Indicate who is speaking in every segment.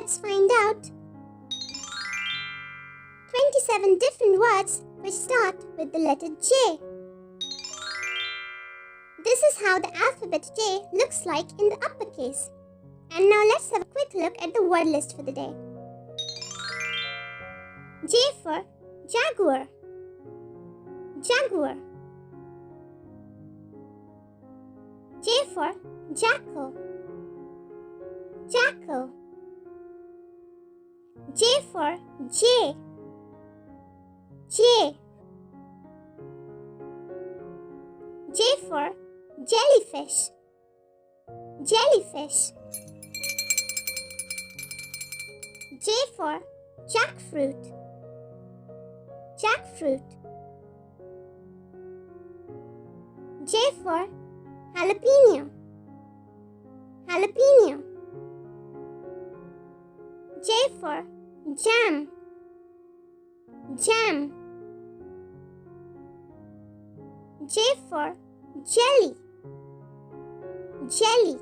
Speaker 1: let's find out. 27 different words which start with the letter J. This is how the alphabet J looks like in the uppercase. And now let's have a quick look at the word list for the day. J for jaguar. Jaguar. J for jackal. Jackal. J for jay. Jay. J for jellyfish. Jellyfish. J for jackfruit. Jackfruit. J for jalapeno. Jalapeno. J for jam. Jam. J for jelly. Jelly.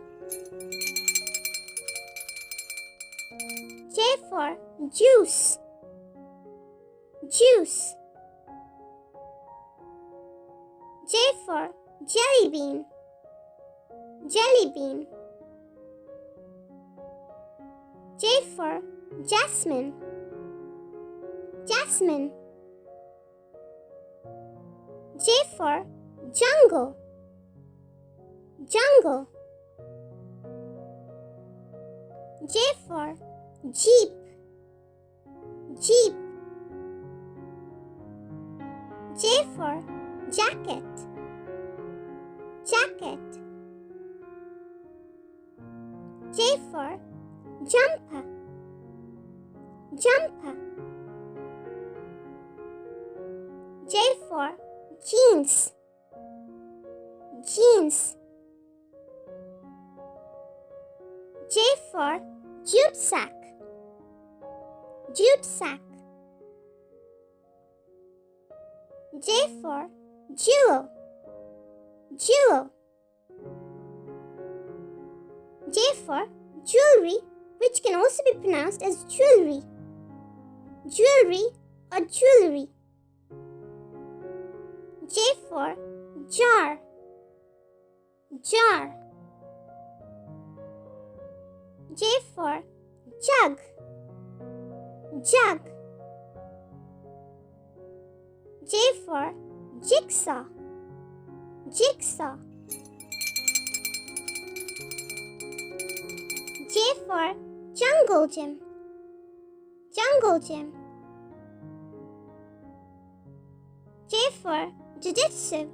Speaker 1: J for juice. Juice. J for jelly bean. Jelly bean. J for jasmine. Jasmine. J for jungle. Jungle. J for jeep. Jeep. J for jacket. Jacket. J for jumper. Jumper. J for jeans. Jeans. J for jute sack. Jute sack. J for jewel. Jewel. J for jewelry, which can also be pronounced as jewelry. Jewelry or jewelry. J for jar. Jar. J for jug. Jug. J for jigsaw. Jigsaw. J for jungle gym. Jungle gym. J for jiu-jitsu.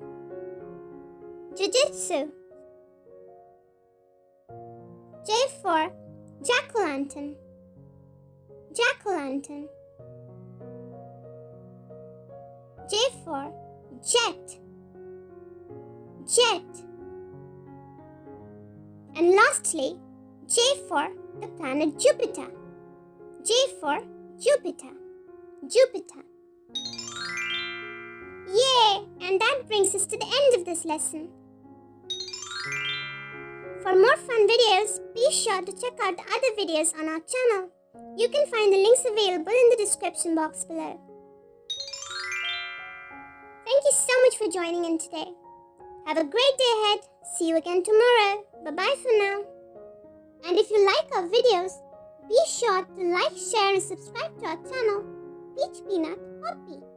Speaker 1: Jiu-jitsu. J for jack-o'-lantern. Jack-o'-lantern. J for jet. Jet. And lastly, J for the planet Jupiter. J for Jupiter. Jupiter. Yay! And that brings us to the end of this lesson. For more fun videos, be sure to check out the other videos on our channel. You can find the links available in the description box below. Thank you so much for joining in today. Have a great day ahead. See you again tomorrow. Bye-bye for now. And if you like our videos, be sure to like, share and subscribe to our channel, Peach Peanut Poppy.